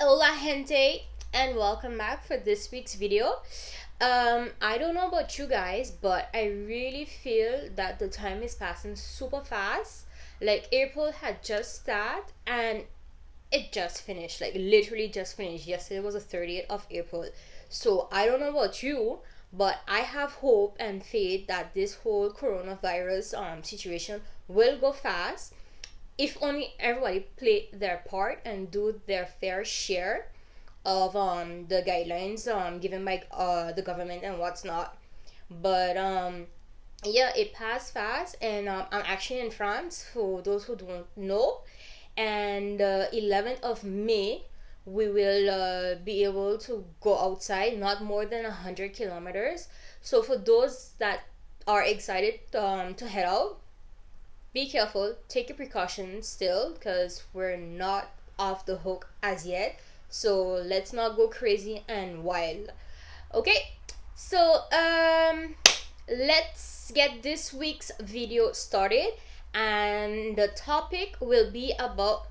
Hola gente, and welcome back for this week's video. I don't know about you guys, but I really feel that the time is passing super fast. Like April had just started and it just finished, like literally just finished. Yesterday was the 30th of April. So I don't know about you, but I have hope and faith that this whole coronavirus situation will go fast if only everybody play their part and do their fair share of the guidelines given by the government and what's not. But yeah, it passed fast, and I'm actually in France for those who don't know. And 11th of May, we will be able to go outside, not more than 100 kilometers. So for those that are excited to head out, be careful, take your precautions still, because we're not off the hook as yet. So let's not go crazy and wild. Okay, so let's get this week's video started, and the topic will be about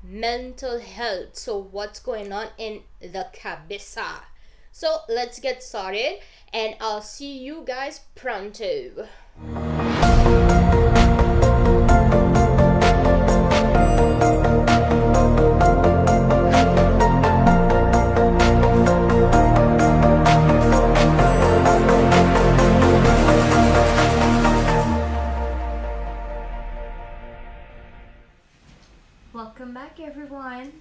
mental health. So what's going on in the cabeza? So let's get started, and I'll see you guys pronto. Welcome back, everyone.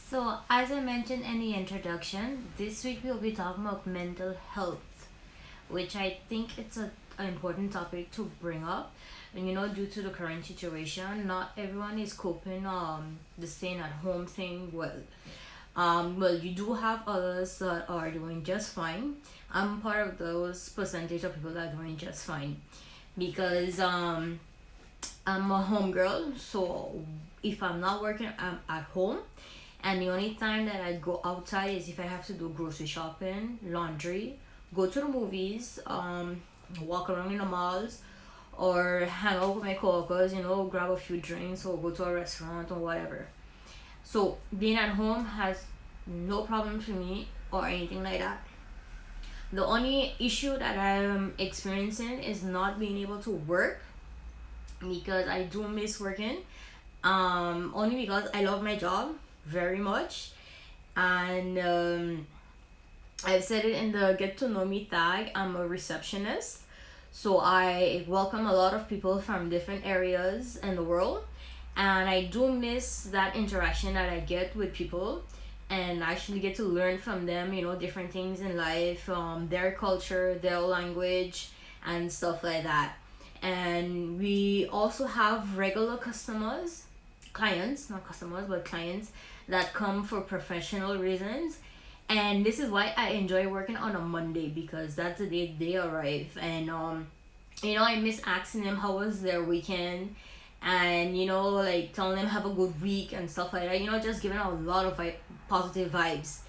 So, as I mentioned in the introduction, this week we'll be talking about mental health, which I think it's an important topic to bring up. And due to the current situation, not everyone is coping the staying at home thing well. Well, you do have others that are doing just fine. I'm part of those percentage of people that are doing just fine because I'm a home girl, so if I'm not working, I'm at home. And the only time that I go outside is if I have to do grocery shopping, laundry, go to the movies, walk around in the malls, or hang out with my coworkers, grab a few drinks or go to a restaurant or whatever. So being at home has no problem for me or anything like that. The only issue that I'm experiencing is not being able to work because I do miss working. Only because I love my job very much, and I've said it in the get to know me tag. I'm a receptionist, so I welcome a lot of people from different areas in the world, and I do miss that interaction that I get with people and actually get to learn from them, different things in life, their culture, their language, and stuff like that. And we also have regular clients, not customers, but clients that come for professional reasons. And this is why I enjoy working on a Monday, because that's the day they arrive. And I miss asking them how was their weekend, and like telling them have a good week and stuff like that. Just giving out a lot of positive vibes.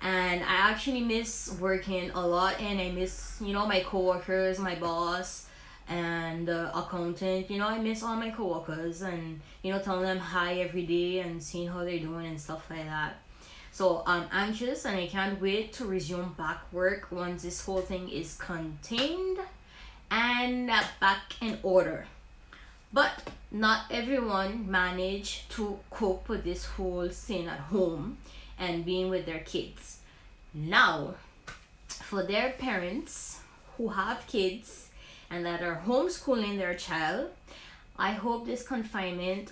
And I actually miss working a lot, and I miss my coworkers, my boss, and accountant. I miss all my coworkers, and telling them hi every day and seeing how they're doing and stuff like that. So I'm anxious, and I can't wait to resume back work once this whole thing is contained and back in order. But not everyone managed to cope with this whole staying at home and being with their kids. Now, for their parents who have kids and that are homeschooling their child, I hope this confinement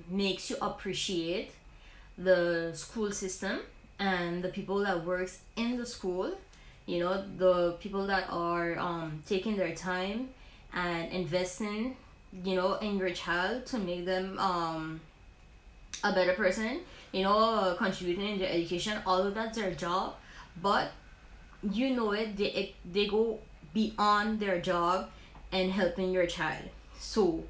makes you appreciate the school system and the people that works in the school. The people that are taking their time and investing in your child to make them a better person, contributing in their education. All of that's their job, but they go beyond their job and helping your child. So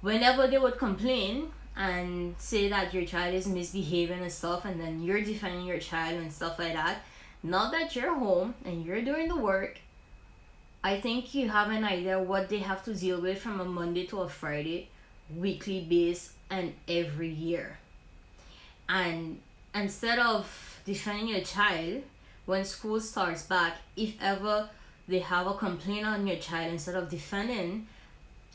whenever they would complain and say that your child is misbehaving and stuff, and then you're defending your child and stuff like that, now that you're home and you're doing the work, I think you have an idea what they have to deal with from a Monday to a Friday, weekly base, and every year. And instead of defending your child when school starts back, if ever they have a complaint on your child, instead of defending,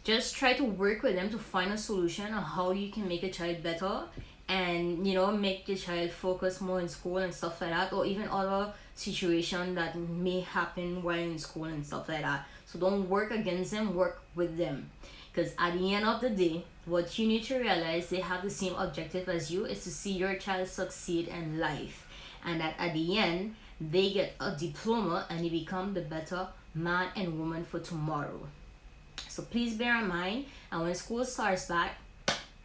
just try to work with them to find a solution on how you can make a child better, and make your child focus more in school and stuff like that, or even other situation that may happen while in school and stuff like that. So don't work against them, work with them, because at the end of the day, what you need to realize, they have the same objective as you, is to see your child succeed in life, and that at the end they get a diploma and they become the better man and woman for tomorrow. So please bear in mind, and when school starts back,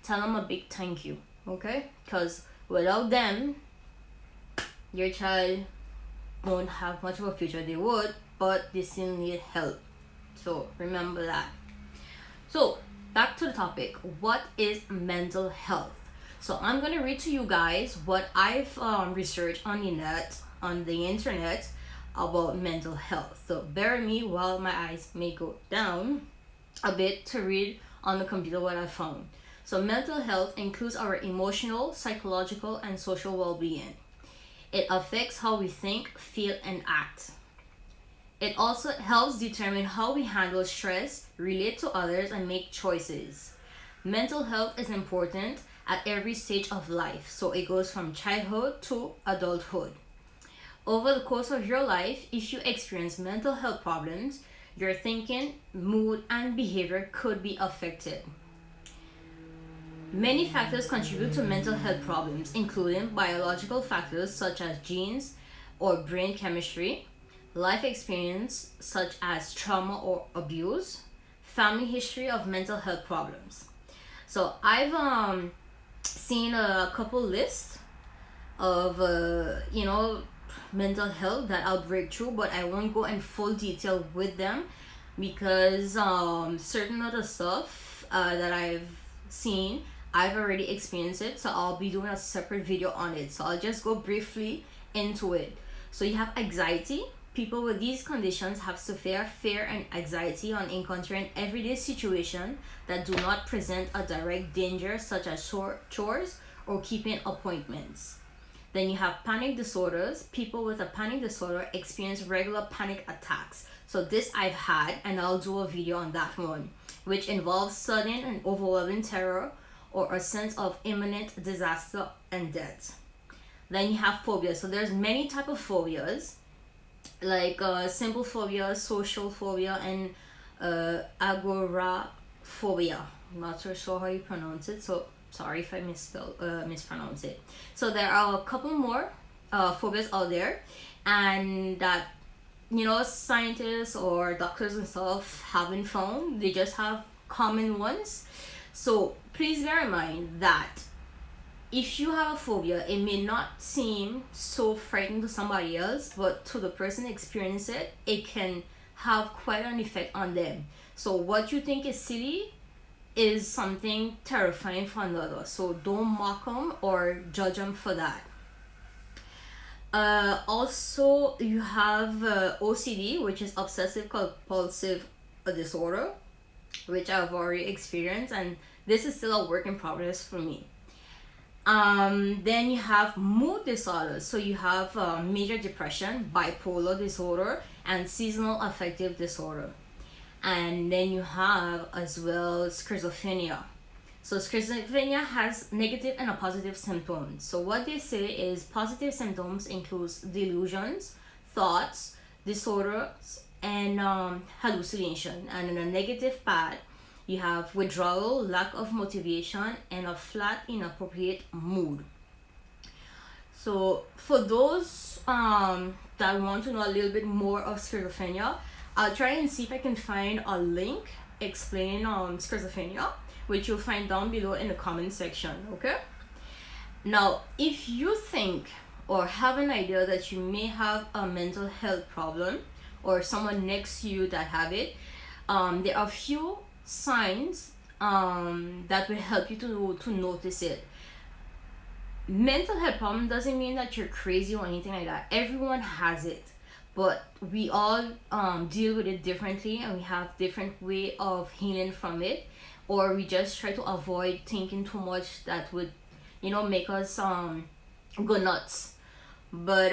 tell them a big thank you, okay? Because without them, your child won't have much of a future. They would, but they still need help. So remember that. So back to the topic. What is mental health? So I'm gonna read to you guys what I've researched on the internet about mental health. So bear with me while my eyes may go down a bit to read on the computer what I found. So mental health includes our emotional, psychological, and social well-being. It affects how we think, feel, and act. It also helps determine how we handle stress, relate to others, and make choices. Mental health is important at every stage of life, so it goes from childhood to adulthood. Over the course of your life, if you experience mental health problems, your thinking, mood, and behavior could be affected. Many factors contribute to mental health problems, including biological factors such as genes or brain chemistry, life experience such as trauma or abuse, family history of mental health problems. So I've seen a couple lists of mental health that I'll break through, but I won't go in full detail with them, because certain other stuff that I've seen, I've already experienced it, so I'll be doing a separate video on it. So I'll just go briefly into it. So you have anxiety. People with these conditions have severe fear and anxiety on encountering everyday situations that do not present a direct danger, such as chores or keeping appointments. Then you have panic disorders. People with a panic disorder experience regular panic attacks. So this I've had, and I'll do a video on that one, which involves sudden and overwhelming terror or a sense of imminent disaster and death. Then you have phobias. So there's many type of phobias, like simple phobia, social phobia, and agoraphobia. I'm not so sure how you pronounce it, so sorry if I mispronounce it. So there are a couple more phobias out there, and that scientists or doctors and stuff haven't found. They just have common ones. So please bear in mind that if you have a phobia, it may not seem so frightening to somebody else, but to the person experiencing it, it can have quite an effect on them. So what you think is silly is something terrifying for another. So don't mock them or judge them for that. Also, you have OCD, which is obsessive compulsive disorder, which I've already experienced, and this is still a work in progress for me. Then you have mood disorders. So you have major depression, bipolar disorder, and seasonal affective disorder. And then you have as well schizophrenia. So schizophrenia has negative and a positive symptoms. So what they say is positive symptoms includes delusions, thoughts, disorders, and hallucination. And in a negative part, you have withdrawal, lack of motivation, and a flat, inappropriate mood. So for those that want to know a little bit more of schizophrenia, I'll try and see if I can find a link explaining schizophrenia, which you'll find down below in the comment section, okay? Now, if you think or have an idea that you may have a mental health problem, or someone next to you that have it, there are a few signs that will help you to notice it. Mental health problem doesn't mean that you're crazy or anything like that. Everyone has it, but we all deal with it differently, and we have different way of healing from it, or we just try to avoid thinking too much that would make us go nuts. But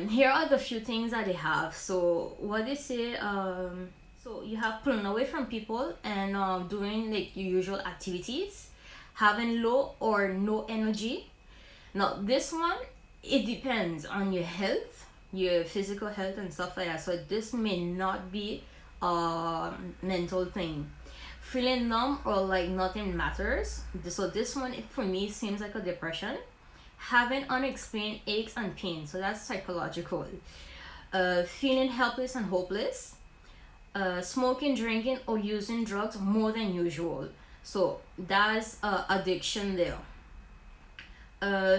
here are the few things that they have. So what they say, so you have pulling away from people and doing like your usual activities, having low or no energy. Now this one, it depends on your health, your physical health and stuff like that. So this may not be a mental thing. Feeling numb or like nothing matters. So this one, for me, seems like a depression. Having unexplained aches and pains, so that's psychological. Feeling helpless and hopeless. Smoking, drinking, or using drugs more than usual. So that's addiction there.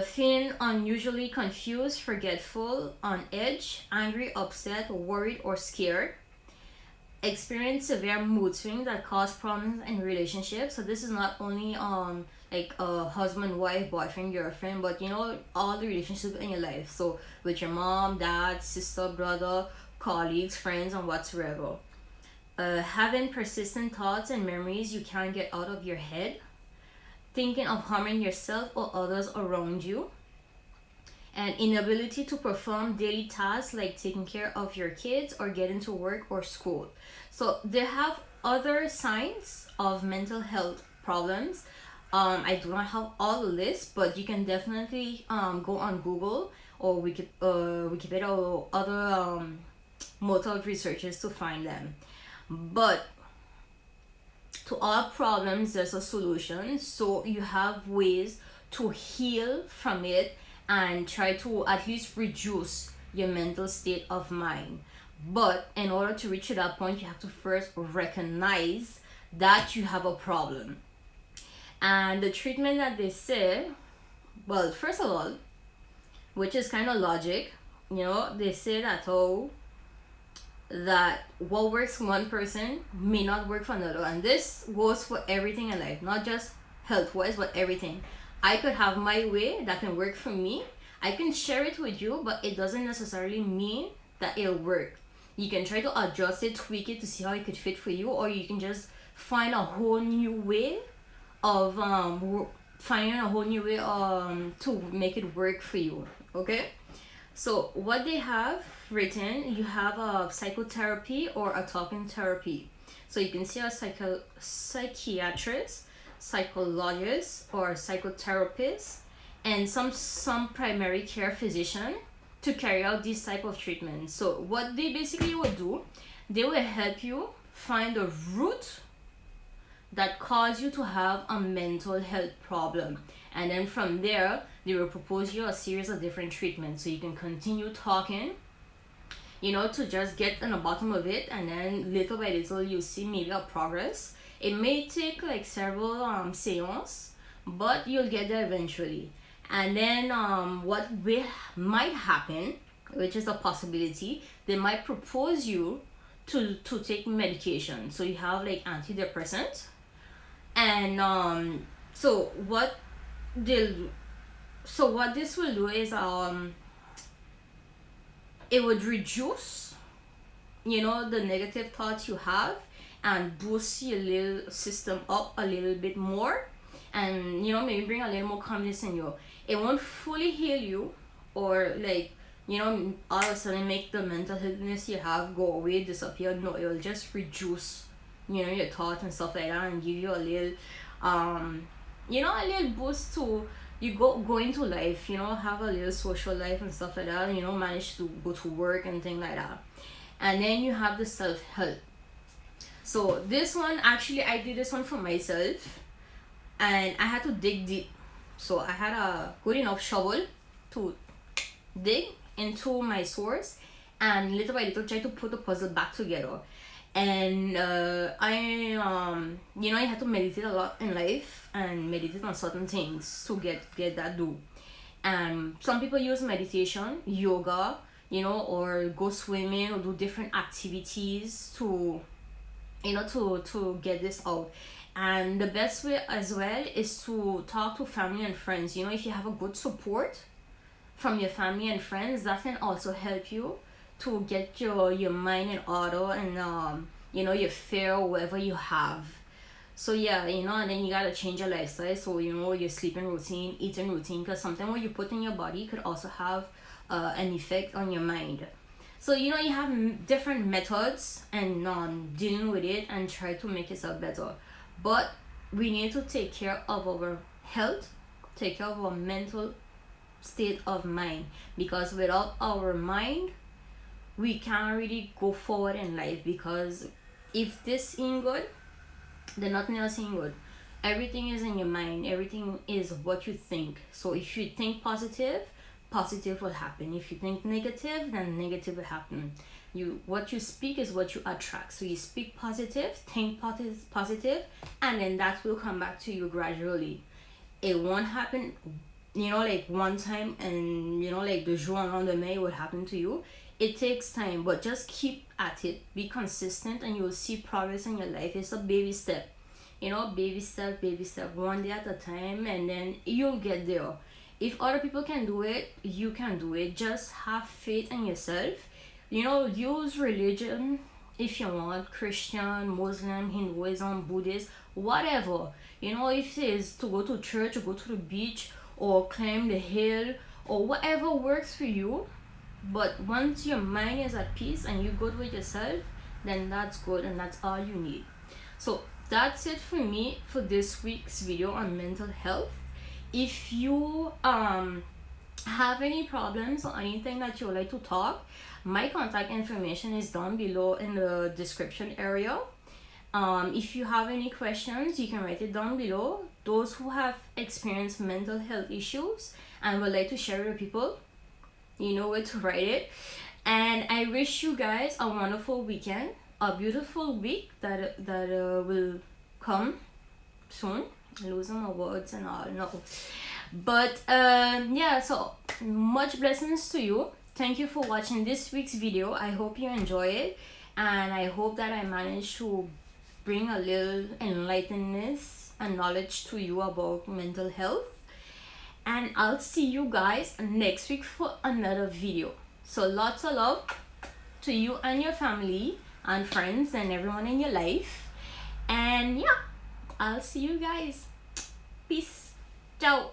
Feeling unusually confused, forgetful, on edge, angry, upset, worried, or scared. Experience severe mood swings that cause problems in relationships. So this is not only like a husband, wife, boyfriend, girlfriend, but all the relationships in your life. So with your mom, dad, sister, brother, colleagues, friends, and whatsoever. Having persistent thoughts and memories you can't get out of your head. Thinking of harming yourself or others around you. And inability to perform daily tasks like taking care of your kids or getting to work or school. So they have other signs of mental health problems. I do not have all the list, but you can definitely go on Google or Wikipedia or other motor of researchers to find them. But to all problems, there's a solution. So you have ways to heal from it and try to at least reduce your mental state of mind. But in order to reach to that point, you have to first recognize that you have a problem. And the treatment that they say, well, first of all, which is kind of logic, they say that that what works for one person may not work for another, and this goes for everything in life, not just health wise, but everything. I could have my way that can work for me. I can share it with you, but it doesn't necessarily mean that it'll work. You can try to adjust it, tweak it to see how it could fit for you, or you can just find a whole new way of to make it work for you. Okay? So what they have written, you have a psychotherapy or a talking therapy. So you can see a psychiatrist, psychologist, or psychotherapist, and some primary care physician to carry out this type of treatment. So what they basically will do, they will help you find the root that caused you to have a mental health problem, and then from there they will propose you a series of different treatments so you can continue talking, to just get on the bottom of it, and then little by little you see maybe a progress. It may take like several seances, but you'll get there eventually. And then what might happen, which is a possibility, they might propose you to take medication. So you have like antidepressants, and so what this will do is it would reduce the negative thoughts you have and boost your little system up a little bit more, and maybe bring a little more calmness in you. It won't fully heal you or like all of a sudden make the mental illness you have go away, disappear. No, it will just reduce your thoughts and stuff like that, and give you a little a little boost to you go into life, have a little social life and stuff like that, manage to go to work and things like that. And then you have the self-help. So this one, actually I did this one for myself, and I had to dig deep. So I had a good enough shovel to dig into my source and little by little try to put the puzzle back together. And I had to meditate a lot in life and meditate on certain things to get that do. And some people use meditation, yoga, or go swimming or do different activities to to get this out. And the best way as well is to talk to family and friends. If you have a good support from your family and friends, that can also help you to get your mind in order, and your fear or whatever you have. So yeah, and then you gotta change your lifestyle. So your sleeping routine, eating routine, because something what you put in your body could also have an effect on your mind. So you have different methods and dealing with it and try to make yourself better. But we need to take care of our health, take care of our mental state of mind, because without our mind we can't really go forward in life. Because if this ain't good, then nothing else ain't good. Everything is in your mind, everything is what you think. So if you think positive, positive will happen. If you think negative, then negative will happen. What you speak is what you attract. So you speak positive, think positive, and then that will come back to you gradually. It won't happen like one time, and like the jour au lendemain it would happen to you. It takes time, but just keep at it, be consistent, and you'll see progress in your life. It's a baby step, baby step, one day at a time, and then you'll get there. If other people can do it, you can do it. Just have faith in yourself. Use religion if you want, Christian, Muslim, Hinduism, Buddhist, whatever. If it is to go to church or go to the beach or climb the hill or whatever works for you. But once your mind is at peace and you're good with yourself, then that's good, and that's all you need. So that's it for me for this week's video on mental health. If you have any problems or anything that you would like to talk, my contact information is down below in the description area. If you have any questions, you can write it down below. Those who have experienced mental health issues and would like to share with people, you know where to write it. And I wish you guys a wonderful weekend, a beautiful week that will come soon. Losing my words and all, no. But yeah, so much blessings to you. Thank you for watching this week's video. I hope you enjoy it, and I hope that I managed to bring a little enlightenment and knowledge to you about mental health. And I'll see you guys next week for another video. So lots of love to you and your family and friends and everyone in your life. And yeah, I'll see you guys. Peace. Ciao.